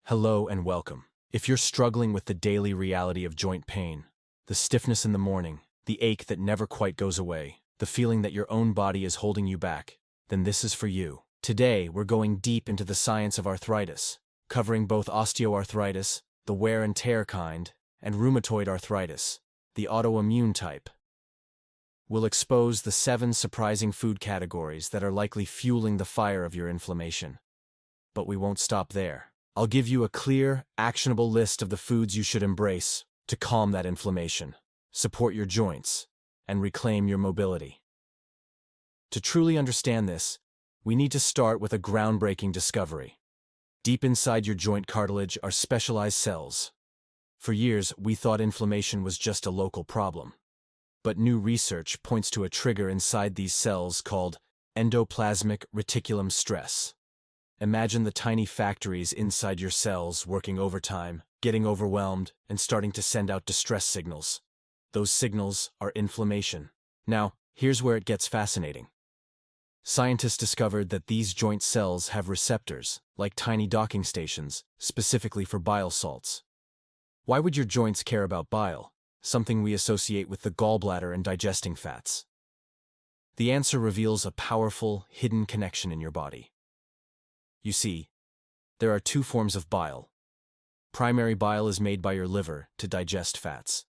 Hello and welcome. If you're struggling with the daily reality of joint pain, the stiffness in the morning, the ache that never quite goes away, the feeling that your own body is holding you back, then this is for you. Today, we're going deep into the science of arthritis, covering both osteoarthritis, the wear and tear kind, and rheumatoid arthritis, the autoimmune type. We'll expose the 7 surprising food categories that are likely fueling the fire of your inflammation. But we won't stop there. I'll give you a clear, actionable list of the foods you should embrace to calm that inflammation, support your joints, and reclaim your mobility. To truly understand this, we need to start with a groundbreaking discovery. Deep inside your joint cartilage are specialized cells. For years, we thought inflammation was just a local problem. But new research points to a trigger inside these cells called endoplasmic reticulum stress. Imagine the tiny factories inside your cells working overtime, getting overwhelmed, and starting to send out distress signals. Those signals are inflammation. Now, here's where it gets fascinating. Scientists discovered that these joint cells have receptors, like tiny docking stations, specifically for bile salts. Why would your joints care about bile, something we associate with the gallbladder and digesting fats? The answer reveals a powerful, hidden connection in your body. You see, there are 2 forms of bile. Primary bile is made by your liver to digest fats.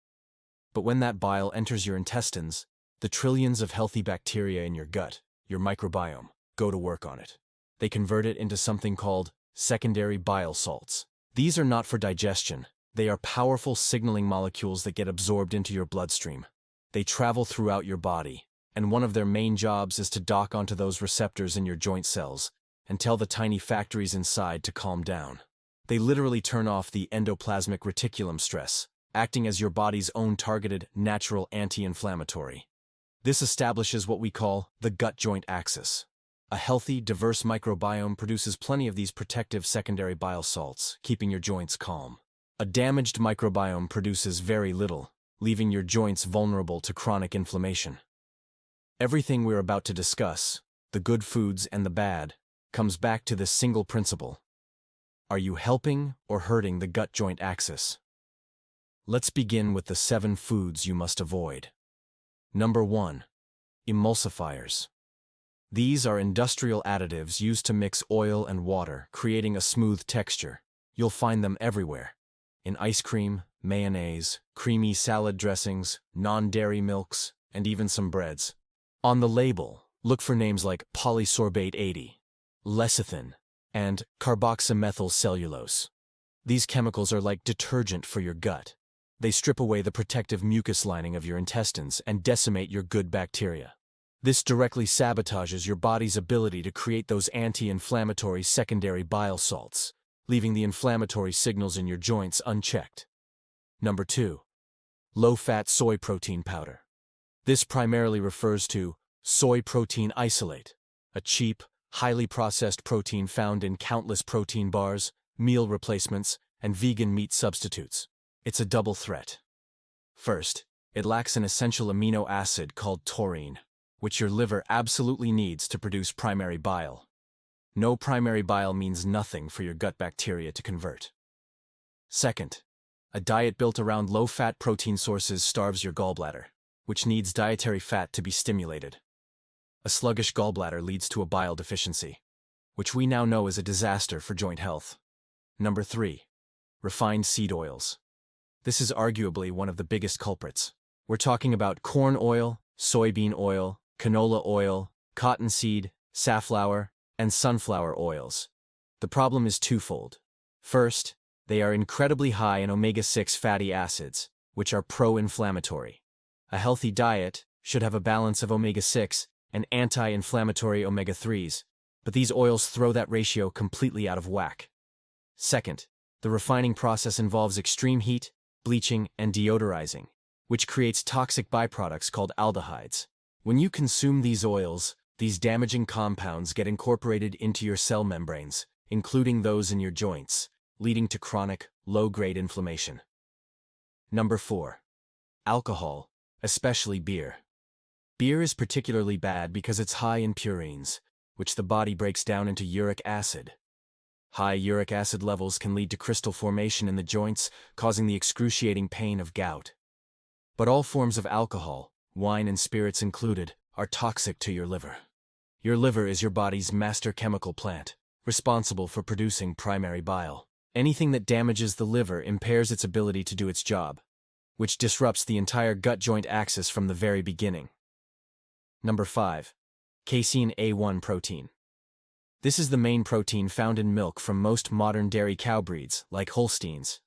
But when that bile enters your intestines, the trillions of healthy bacteria in your gut, your microbiome, go to work on it. They convert it into something called secondary bile salts. These are not for digestion. They are powerful signaling molecules that get absorbed into your bloodstream. They travel throughout your body, and one of their main jobs is to dock onto those receptors in your joint cells and tell the tiny factories inside to calm down. They literally turn off the endoplasmic reticulum stress, acting as your body's own targeted, natural anti-inflammatory. This establishes what we call the gut-joint axis. A healthy, diverse microbiome produces plenty of these protective secondary bile salts, keeping your joints calm. A damaged microbiome produces very little, leaving your joints vulnerable to chronic inflammation. Everything we're about to discuss, the good foods and the bad, comes back to this single principle. Are you helping or hurting the gut-joint axis? Let's begin with the 7 foods you must avoid. Number 1. Emulsifiers. These are industrial additives used to mix oil and water, creating a smooth texture. You'll find them everywhere. In ice cream, mayonnaise, creamy salad dressings, non-dairy milks, and even some breads. On the label, look for names like polysorbate 80, lecithin, and carboxymethyl cellulose. These chemicals are like detergent for your gut. They strip away the protective mucus lining of your intestines and decimate your good bacteria. This directly sabotages your body's ability to create those anti-inflammatory secondary bile salts, leaving the inflammatory signals in your joints unchecked. Number 2. Low-fat soy protein powder. This primarily refers to soy protein isolate, a cheap, highly processed protein found in countless protein bars, meal replacements, and vegan meat substitutes. It's a double threat. First, it lacks an essential amino acid called taurine, which your liver absolutely needs to produce primary bile. No primary bile means nothing for your gut bacteria to convert. Second, a diet built around low-fat protein sources starves your gallbladder, which needs dietary fat to be stimulated. A sluggish gallbladder leads to a bile deficiency, which we now know is a disaster for joint health. Number 3. Refined seed oils. This is arguably one of the biggest culprits. We're talking about corn oil, soybean oil, canola oil, cottonseed, safflower, and sunflower oils. The problem is twofold. First, they are incredibly high in omega-6 fatty acids, which are pro-inflammatory. A healthy diet should have a balance of omega-6 and anti-inflammatory omega-3s, but these oils throw that ratio completely out of whack. Second, the refining process involves extreme heat, bleaching, and deodorizing, which creates toxic byproducts called aldehydes. When you consume these oils, these damaging compounds get incorporated into your cell membranes, including those in your joints, leading to chronic, low-grade inflammation. Number 4. Alcohol, especially beer. Beer is particularly bad because it's high in purines, which the body breaks down into uric acid. High uric acid levels can lead to crystal formation in the joints, causing the excruciating pain of gout. But all forms of alcohol, wine and spirits included, are toxic to your liver. Your liver is your body's master chemical plant, responsible for producing primary bile. Anything that damages the liver impairs its ability to do its job, which disrupts the entire gut-joint axis from the very beginning. Number 5. Casein A1 protein. This is the main protein found in milk from most modern dairy cow breeds, like Holsteins.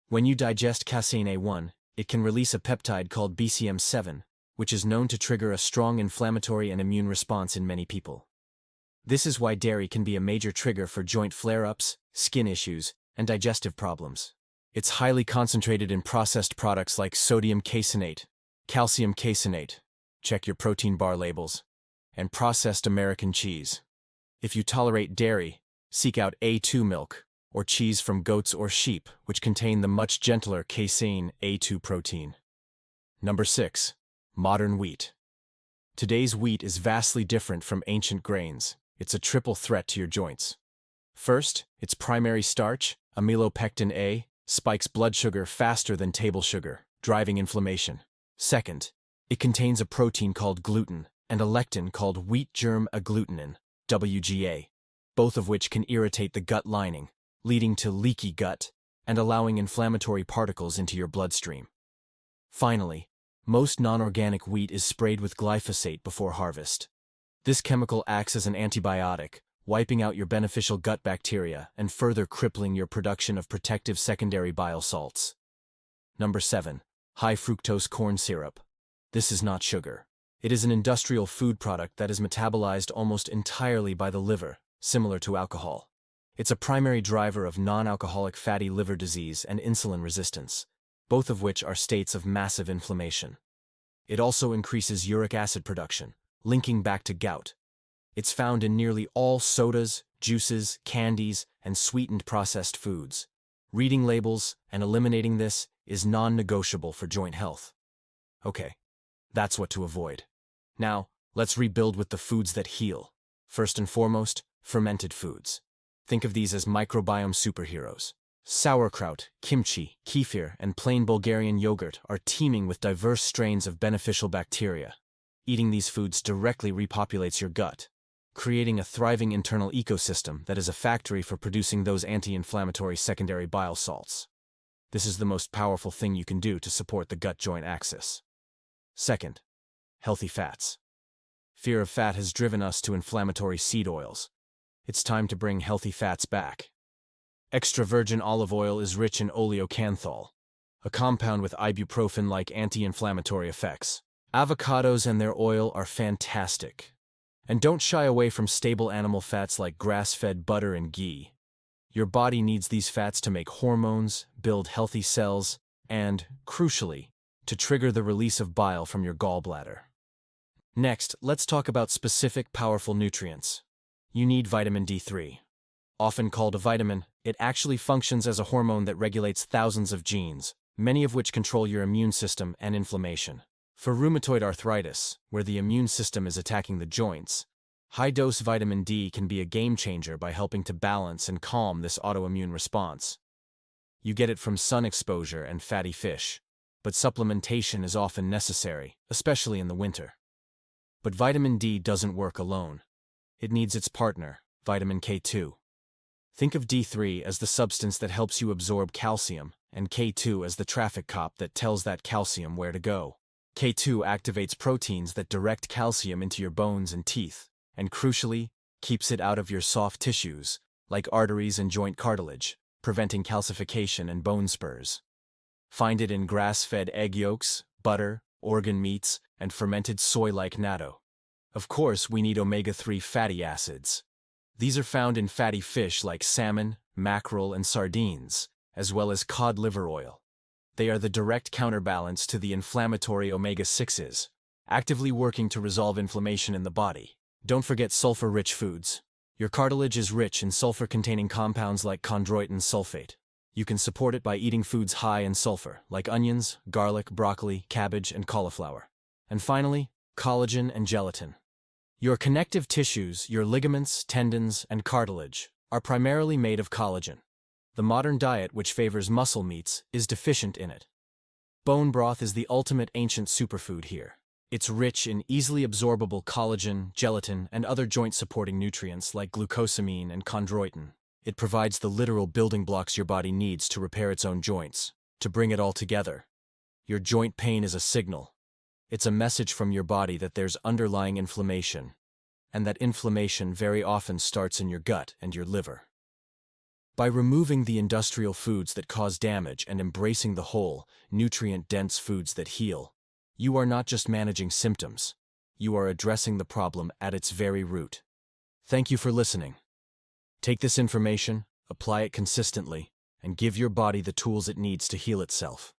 When you digest Casein A1, it can release a peptide called BCM7, which is known to trigger a strong inflammatory and immune response in many people. This is why dairy can be a major trigger for joint flare-ups, skin issues, and digestive problems. It's highly concentrated in processed products like sodium caseinate, calcium caseinate, check your protein bar labels, and processed American cheese. If you tolerate dairy, seek out A2 milk, or cheese from goats or sheep, which contain the much gentler casein A2 protein. Number 6. Modern wheat. Today's wheat is vastly different from ancient grains. It's a triple threat to your joints. First, its primary starch, amylopectin A, spikes blood sugar faster than table sugar, driving inflammation. Second, it contains a protein called gluten and a lectin called wheat germ agglutinin, WGA, both of which can irritate the gut lining, leading to leaky gut and allowing inflammatory particles into your bloodstream. Finally, most non-organic wheat is sprayed with glyphosate before harvest. This chemical acts as an antibiotic, wiping out your beneficial gut bacteria and further crippling your production of protective secondary bile salts. Number 7. High-fructose corn syrup. This is not sugar. It is an industrial food product that is metabolized almost entirely by the liver, similar to alcohol. It's a primary driver of non-alcoholic fatty liver disease and insulin resistance, both of which are states of massive inflammation. It also increases uric acid production, linking back to gout. It's found in nearly all sodas, juices, candies, and sweetened processed foods. Reading labels and eliminating this is non-negotiable for joint health. Okay, that's what to avoid. Now, let's rebuild with the foods that heal. First and foremost, fermented foods. Think of these as microbiome superheroes. Sauerkraut, kimchi, kefir, and plain Bulgarian yogurt are teeming with diverse strains of beneficial bacteria. Eating these foods directly repopulates your gut, creating a thriving internal ecosystem that is a factory for producing those anti-inflammatory secondary bile salts. This is the most powerful thing you can do to support the gut-joint axis. Second, healthy fats. Fear of fat has driven us to inflammatory seed oils. It's time to bring healthy fats back. Extra virgin olive oil is rich in oleocanthal, a compound with ibuprofen-like anti-inflammatory effects. Avocados and their oil are fantastic. And don't shy away from stable animal fats like grass-fed butter and ghee. Your body needs these fats to make hormones, build healthy cells, and, crucially, to trigger the release of bile from your gallbladder. Next, let's talk about specific powerful nutrients. You need vitamin D3. Often called a vitamin, it actually functions as a hormone that regulates thousands of genes, many of which control your immune system and inflammation. For rheumatoid arthritis, where the immune system is attacking the joints, high-dose vitamin D can be a game-changer by helping to balance and calm this autoimmune response. You get it from sun exposure and fatty fish, but supplementation is often necessary, especially in the winter. But vitamin D doesn't work alone. It needs its partner, vitamin K2. Think of D3 as the substance that helps you absorb calcium, and K2 as the traffic cop that tells that calcium where to go. K2 activates proteins that direct calcium into your bones and teeth, and crucially, keeps it out of your soft tissues, like arteries and joint cartilage, preventing calcification and bone spurs. Find it in grass-fed egg yolks, butter, organ meats, and fermented soy-like natto. Of course, we need omega-3 fatty acids. These are found in fatty fish like salmon, mackerel, and sardines, as well as cod liver oil. They are the direct counterbalance to the inflammatory omega-6s, actively working to resolve inflammation in the body. Don't forget sulfur-rich foods. Your cartilage is rich in sulfur-containing compounds like chondroitin sulfate. You can support it by eating foods high in sulfur, like onions, garlic, broccoli, cabbage, and cauliflower. And finally, collagen and gelatin. Your connective tissues, your ligaments, tendons, and cartilage, are primarily made of collagen. The modern diet, which favors muscle meats, is deficient in it. Bone broth is the ultimate ancient superfood here. It's rich in easily absorbable collagen, gelatin, and other joint-supporting nutrients like glucosamine and chondroitin. It provides the literal building blocks your body needs to repair its own joints, to bring it all together. Your joint pain is a signal. It's a message from your body that there's underlying inflammation, and that inflammation very often starts in your gut and your liver. By removing the industrial foods that cause damage and embracing the whole, nutrient-dense foods that heal, you are not just managing symptoms, you are addressing the problem at its very root. Thank you for listening. Take this information, apply it consistently, and give your body the tools it needs to heal itself.